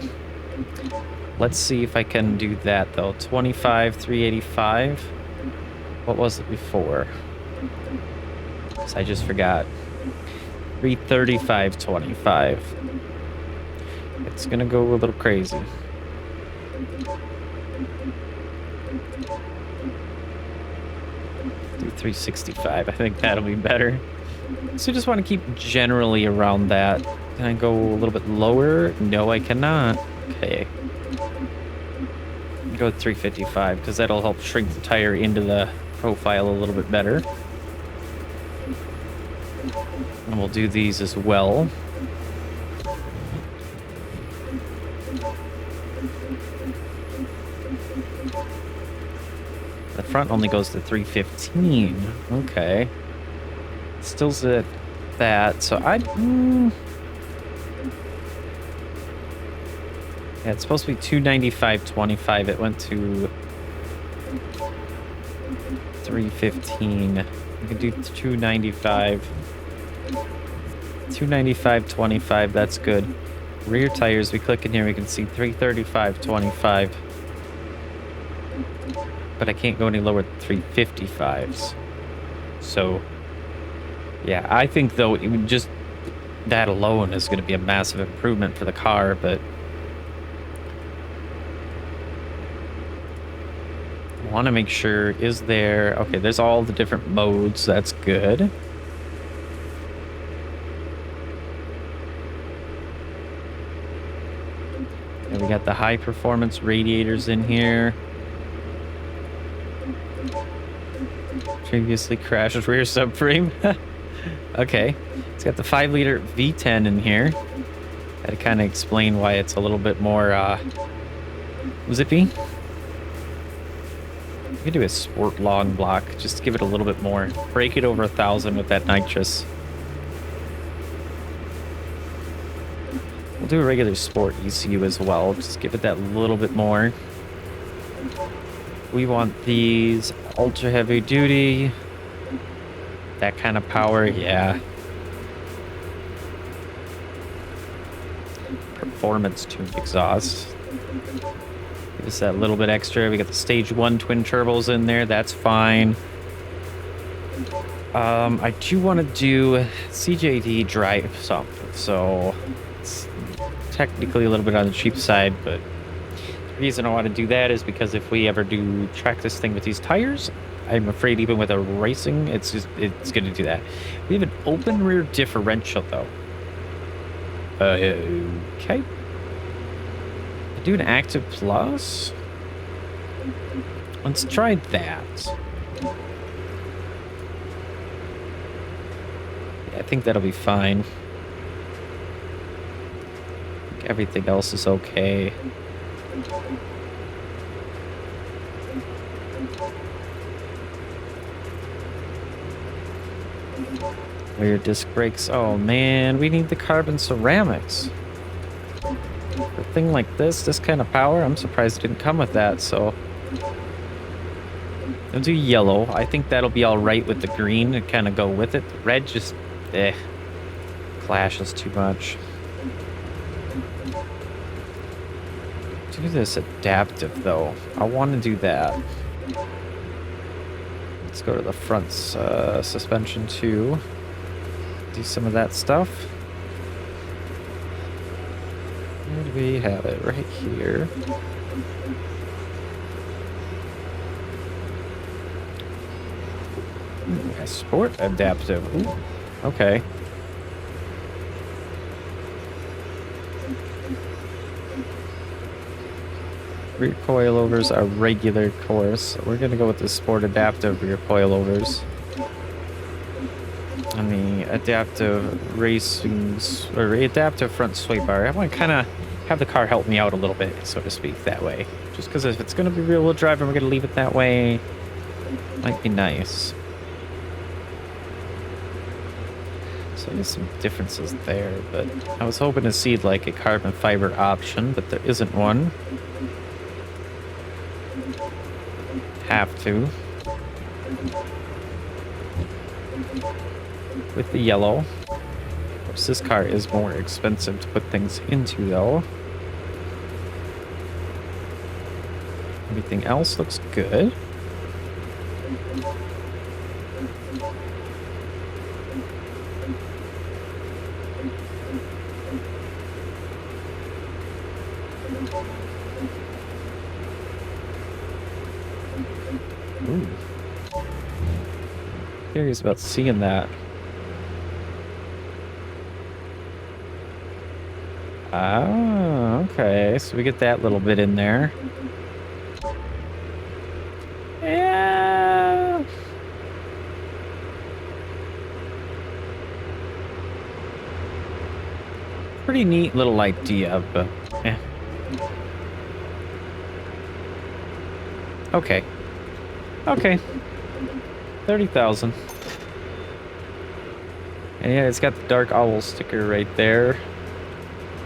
[SPEAKER 1] Let's see if I can do that though. 25, 385. What was it before? Because I just forgot. 335, 25. It's gonna go a little crazy. Do 365. I think that'll be better. So just want to keep generally around that. Can I go a little bit lower? No, I cannot. Okay. Go with 355 because that'll help shrink the tire into the profile a little bit better. And we'll do these as well. The front only goes to 315. Okay. Still's at that, so yeah, it's supposed to be 295.25. It went to 315. We can do 295. 295.25. That's good. Rear tires. We click in here. We can see 335.25. But I can't go any lower than 355s. So, yeah, I think though it would just that alone is going to be a massive improvement for the car, but. Want to make sure, is there... Okay, there's all the different modes. That's good. And we got the high performance radiators in here. Previously crashed rear subframe. Okay. It's got the 5-liter V10 in here. That'll kind of explain why it's a little bit more zippy. We could do a sport long block, just to give it a little bit more. Break it over 1,000 with that nitrous. We'll do a regular sport ECU as well, just give it that little bit more. We want these ultra heavy duty. That kind of power, yeah. Performance tuned exhaust. Give us that little bit extra. We got the stage 1 twin turbos in there. That's fine. I do want to do CJD drive something. So it's technically a little bit on the cheap side, but the reason I want to do that is because if we ever do track this thing with these tires, I'm afraid even with a racing, it's going to do that. We have an open rear differential though. Okay. Do an active plus. Let's try that. Yeah, I think that'll be fine. I think everything else is okay. Rear disc brakes. Oh man, we need the carbon ceramics. A thing like this kind of power, I'm surprised it didn't come with that, so I'll do yellow. I think that'll be all right with the green and kind of go with it. The red just, clashes too much. Do this adaptive though. I want to do that. Let's go to the front suspension too. Do some of that stuff. Where do we have it? Right here. Ooh, sport adaptive. Ooh, okay. rear coilovers are regular course. So we're going to go with the Sport Adaptive rear coilovers. And the adaptive racing, or adaptive front sway bar. I want to kind of have the car help me out a little bit, so to speak, that way. Just because if it's going to be rear-wheel drive and we're going to leave it that way, might be nice. So there's some differences there, but I was hoping to see like a carbon fiber option, but there isn't one. Have to. With the yellow. Of course, this car is more expensive to put things into, though. Everything else looks good. Ooh. Curious about seeing that. Oh, okay. So we get that little bit in there. Yeah. Pretty neat little idea, but eh. Okay. Okay. 30,000. And yeah, it's got the Dark Owl sticker right there.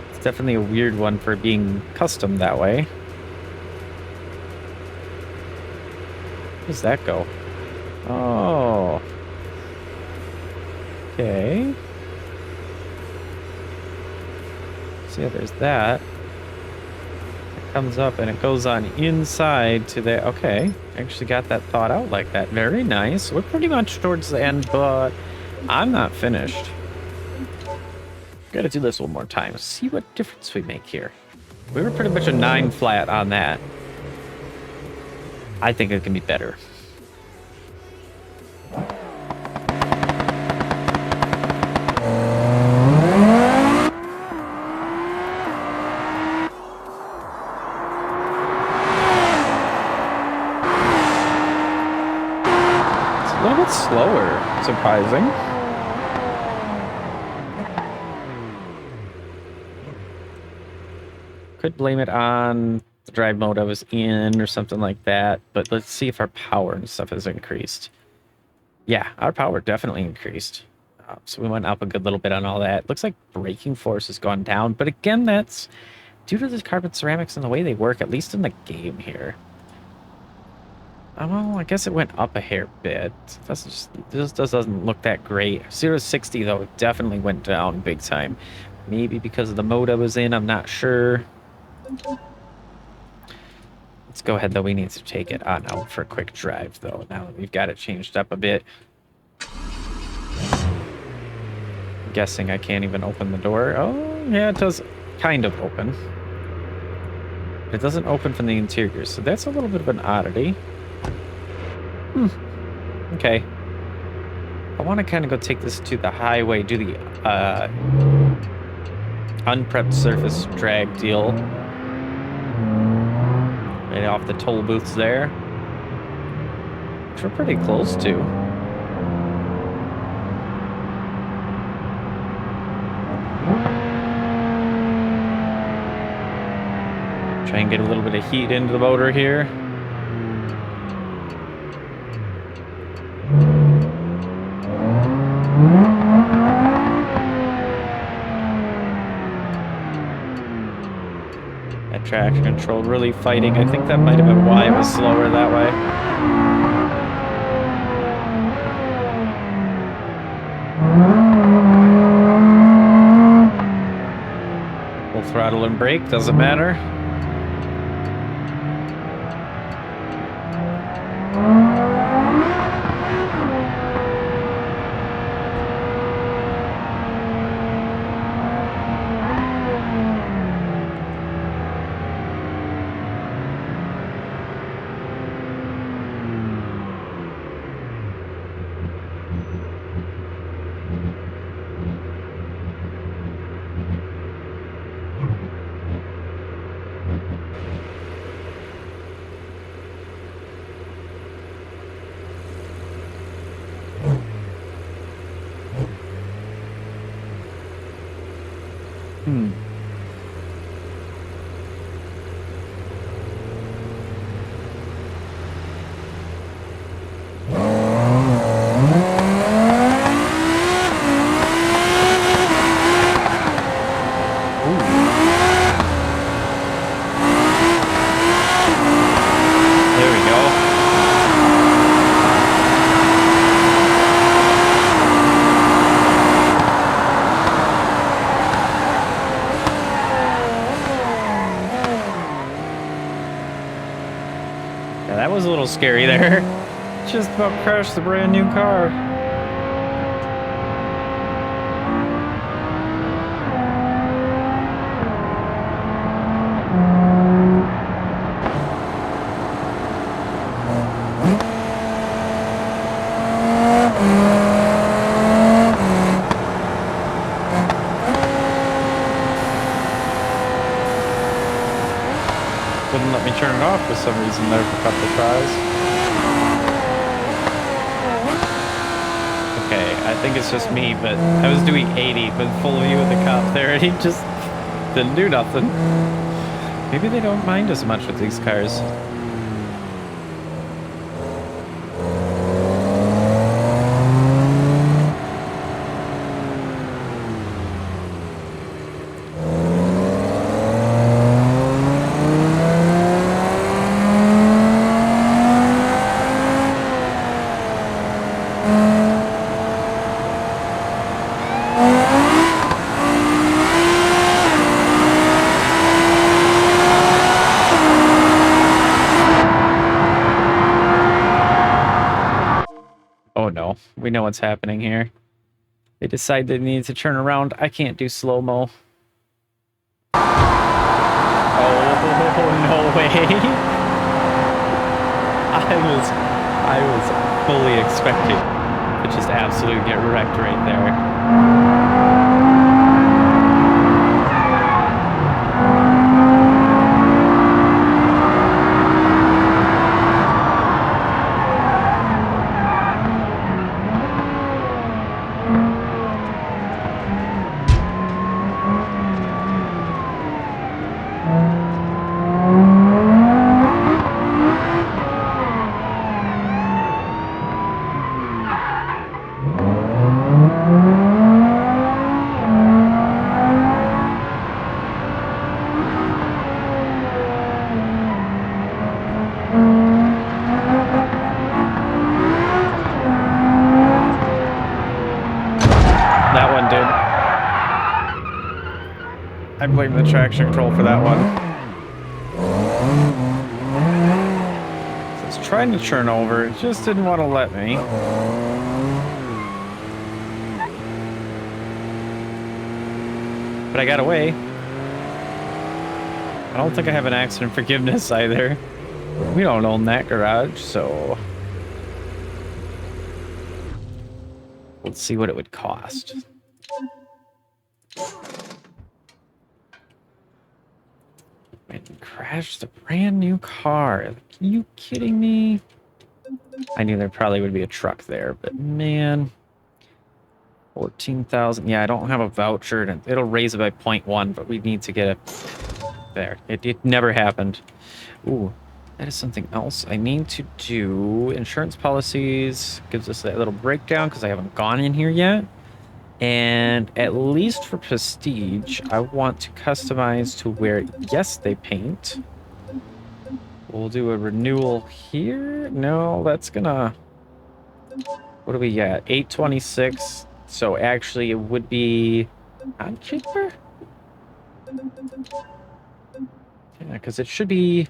[SPEAKER 1] It's definitely a weird one for being custom that way. Where does that go? Oh. Okay. So yeah, there's that. It comes up and it goes on inside to the... Okay. Actually got that thought out like that. Very nice. We're pretty much towards the end, but I'm not finished. Gotta do this one more time. See what difference we make here. We were pretty much a 9 flat on that. I think it can be better. It's a little bit slower, surprising. Could blame it on the drive mode I was in or something like that, but let's see if our power and stuff has increased. Yeah, our power definitely increased. So we went up a good little bit on all that. Looks like braking force has gone down, but again, that's due to the carbon ceramics and the way they work, at least in the game here. Well, I guess it went up a hair bit. This just doesn't look that great. 0 to 60, though, it definitely went down big time. Maybe because of the mode I was in, I'm not sure. Let's go ahead, though. We need to take it on out for a quick drive, though, now that we've got it changed up a bit. I'm guessing I can't even open the door. Oh, yeah, it does kind of open. It doesn't open from the interior, so that's a little bit of an oddity. Okay. I want to kind of go take this to the highway, do the unprepped surface drag deal. Right off the toll booths there. Which we're pretty close to. Try and get a little bit of heat into the motor here. That traction control really fighting. I think that might have been why it was slower that way. Full throttle and brake, doesn't matter. That was a little scary there. Just about crashed the brand new car. Wouldn't let me turn it off for some reason there for a couple of tries. Okay, I think it's just me, but I was doing 80 with full view of the cop there, and he just didn't do nothing. Maybe they don't mind as much with these cars. Oh no, we know what's happening here. They decide they need to turn around. I can't do slow-mo. Oh, no way. I was fully expecting to just absolutely get wrecked right there. I blame the traction control for that one. So it's trying to turn over, it just didn't want to let me. But I got away. I don't think I have an accident forgiveness either. We don't own that garage, so let's see what it would cost. And crashed a brand new car. Are you kidding me? I knew there probably would be a truck there, but man, 14,000. Yeah, I don't have a voucher, and it'll raise it by 0.1, but we need to get it there. It never happened. Ooh, that is something else I need to do. Insurance policies gives us that little breakdown because I haven't gone in here yet. And at least for Prestige, I want to customize to where, yes, they paint. We'll do a renewal here. No, that's gonna... What do we got? 826. So actually, it would be not cheaper? Yeah, because it should be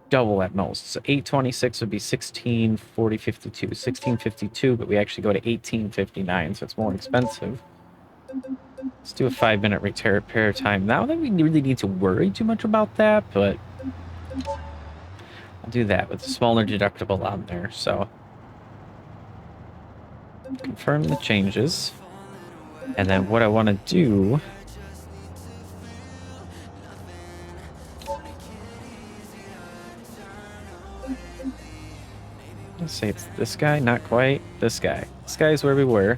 [SPEAKER 1] double at most. So 826 would be 1640.52, 1652, but we actually go to 1859, so it's more expensive. Let's do a 5-minute repair time. Now that we really need to worry too much about that, but I'll do that with a smaller deductible on there. So confirm the changes, and then what I want to do. Let's say it's this guy, not quite. This guy. This guy is where we were.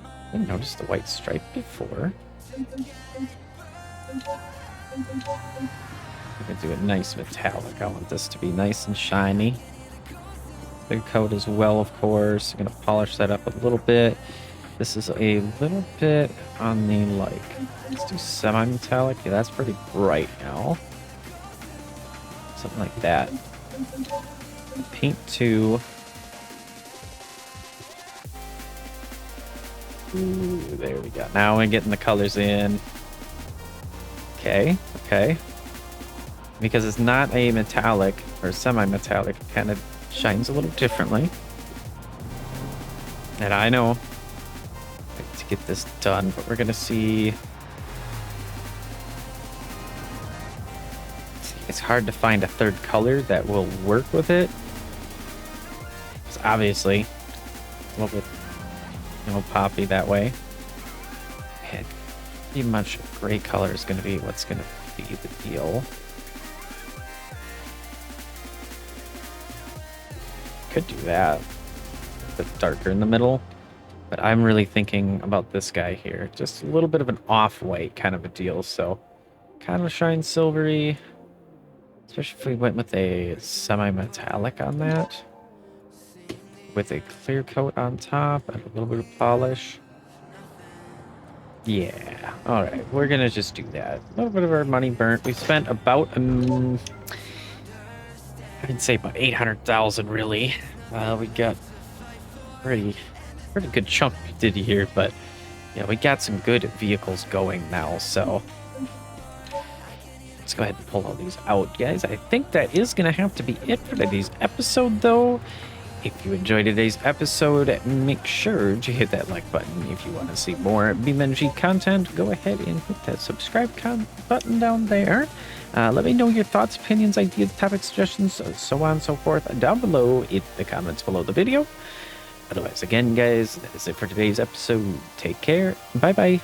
[SPEAKER 1] I didn't notice the white stripe before. We can do a nice metallic. I want this to be nice and shiny. Clear coat as well, of course. I'm gonna polish that up a little bit. This is a little bit on the like. Let's do semi-metallic. Yeah, that's pretty bright now. Something like that. Paint 2. Ooh, there we go. Now we're getting the colors in. Okay, okay. Because it's not a metallic or semi-metallic, it kind of shines a little differently. And I know to get this done, but we're gonna see. It's hard to find a third color that will work with it. It's obviously a little bit, poppy that way. And pretty much gray color is gonna be what's gonna be the deal. Could do that. A bit darker in the middle. But I'm really thinking about this guy here. Just a little bit of an off-white kind of a deal. So kind of shine silvery. Especially if we went with a semi-metallic on that. With a clear coat on top and a little bit of polish. Yeah. Alright. We're going to just do that. A little bit of our money burnt. We spent about... I'd say about 800,000 really. We got pretty good chunk we did here, but yeah, we got some good vehicles going now, so let's go ahead and pull all these out, guys. I think that is gonna have to be it for today's episode, though. If you enjoyed today's episode, make sure to hit that like button. If you want to see more BeamNG content, go ahead and hit that subscribe button down there. Let me know your thoughts, opinions, ideas, topic suggestions, so on and so forth down below in the comments below the video. Otherwise, again, guys, that is it for today's episode. Take care. Bye-bye.